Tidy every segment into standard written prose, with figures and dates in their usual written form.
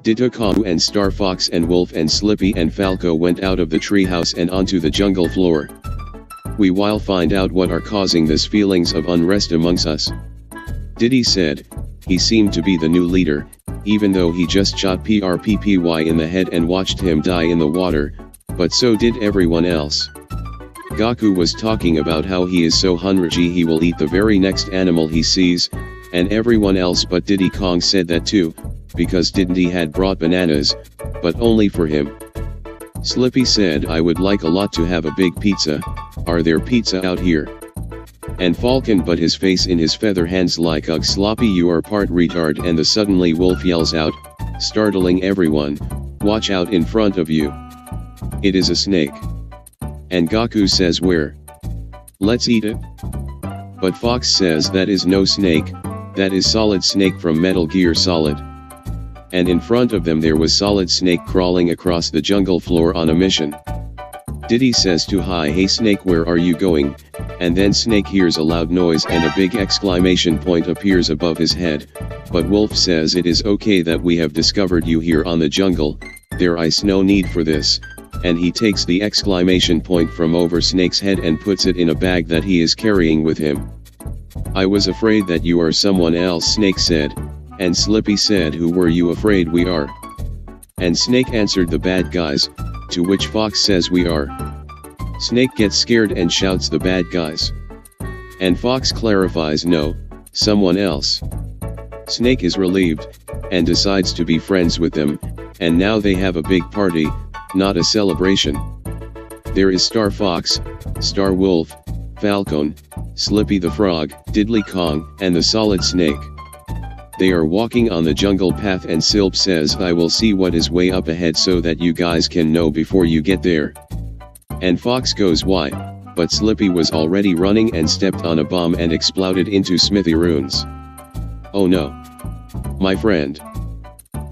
Diddy Kong and Star Fox and Wolf and Slippy and Falco went out of the treehouse and onto the jungle floor. We will find out what are causing this feelings of unrest amongst us. Diddy said. He seemed to be the new leader, even though he just shot PRPPY in the head and watched him die in the water, but so did everyone else. Goku was talking about how he is so hungry he will eat the very next animal he sees, and everyone else but Diddy Kong said that too, because Diddy had brought bananas, but only for him. Slippy said, I would like a lot to have a big pizza. Are there pizza out here? And Falcon put his face in his feather hands like ugh Sloppy, you are part retard, and suddenly Wolf yells out, startling everyone, watch out in front of you. It is a snake. And Goku says, where? Let's eat it. But Fox says that is no snake, that is Solid Snake from Metal Gear Solid. And in front of them there was Solid Snake crawling across the jungle floor on a mission. Diddy says to Hi, hey Snake, where are you going? And then Snake hears a loud noise and a big exclamation point appears above his head, but Wolf says it is okay that we have discovered you here on the jungle, there is no need for this, and he takes the exclamation point from over Snake's head and puts it in a bag that he is carrying with him. I was afraid that you are someone else, Snake said, and Slippy said, who were you afraid we are? And Snake answered, the bad guys, to which Fox says, we are. Snake gets scared and shouts, the bad guys. And Fox clarifies, no, someone else. Snake is relieved, and decides to be friends with them, and now they have a big party, not a celebration. There is Star Fox, Star Wolf, Falcon, Slippy the Frog, Diddy Kong, and the Solid Snake. They are walking on the jungle path and Silp says, I will see what is way up ahead so that you guys can know before you get there. And Fox goes, why? But Slippy was already running and stepped on a bomb and exploded into smithereens. Oh no. My friend.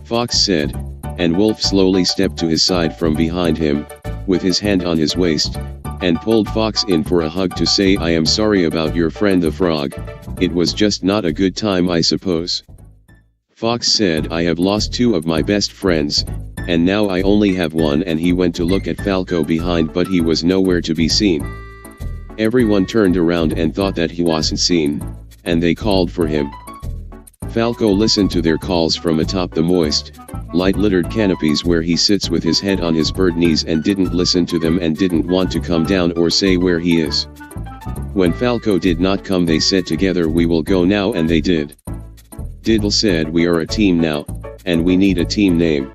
Fox said, and Wolf slowly stepped to his side from behind him, with his hand on his waist, and pulled Fox in for a hug to say, I am sorry about your friend the frog, it was just not a good time I suppose. Fox said, I have lost two of my best friends, and now I only have one, and he went to look at Falco behind but he was nowhere to be seen. Everyone turned around and thought that he wasn't seen, and they called for him. Falco listened to their calls from atop the moist, light-littered canopies where he sits with his head on his bird knees and didn't listen to them and didn't want to come down or say where he is. When Falco did not come they said together, we will go now, and they did. Diddy said, we are a team now, and we need a team name.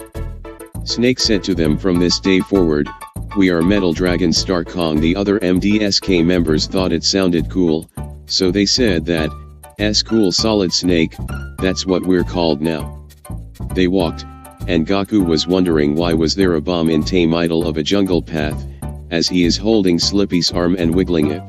Snake said to them, from this day forward, we are Metal Dragon Star Kong. The other MDSK members thought it sounded cool, so they said that, cool Solid Snake, that's what we're called now. They walked, and Goku was wondering why was there a bomb in tame idol of a jungle path, as he is holding Slippy's arm and wiggling it.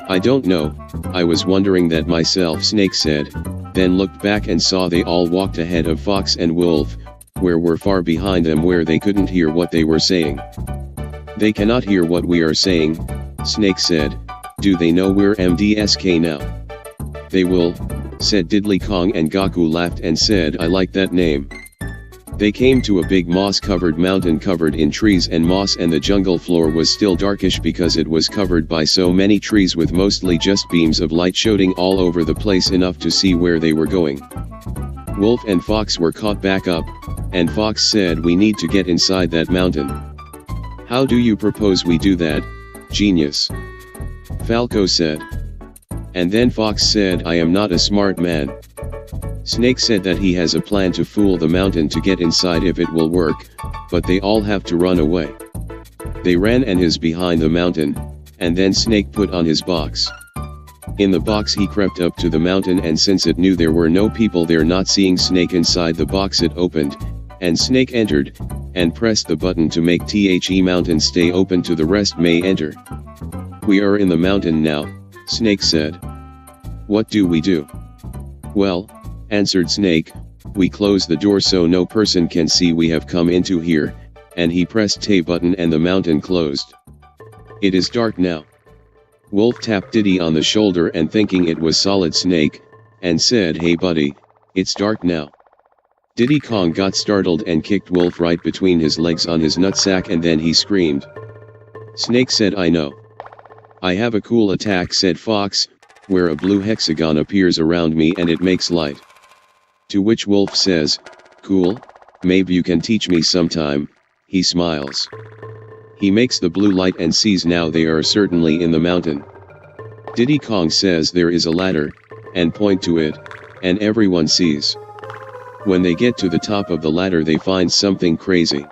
I don't know, I was wondering that myself, Snake said, then looked back and saw they all walked ahead of Fox and Wolf, where were far behind them where they couldn't hear what they were saying. They cannot hear what we are saying, Snake said, do they know we're MDSK now? They will, said Diddy Kong, and Goku laughed and said, I like that name. They came to a big moss-covered mountain covered in trees and moss, and the jungle floor was still darkish because it was covered by so many trees with mostly just beams of light shooting all over the place enough to see where they were going. Wolf and Fox were caught back up, and Fox said, we need to get inside that mountain. How do you propose we do that, genius? Falco said. And then Fox said, I am not a smart man. Snake said that he has a plan to fool the mountain to get inside if it will work, but they all have to run away. They ran and is behind the mountain, and then Snake put on his box. In the box he crept up to the mountain, and since it knew there were no people there, not seeing Snake inside the box, it opened, and Snake entered, and pressed the button to make the mountain stay open to the rest may enter. We are in the mountain now, Snake said. What do we do? Well, answered Snake, we close the door so no person can see we have come into here, and he pressed a button and the mountain closed. It is dark now. Wolf tapped Diddy on the shoulder and thinking it was Solid Snake, and said, hey buddy, it's dark now. Diddy Kong got startled and kicked Wolf right between his legs on his nutsack, and then he screamed. Snake said, I know. I have a cool attack, said Fox, where a blue hexagon appears around me and it makes light. To which Wolf says, cool, maybe you can teach me sometime. He smiles. He makes the blue light and sees now they are certainly in the mountain. Diddy Kong says there is a ladder, and point to it, and everyone sees. When they get to the top of the ladder they find something crazy.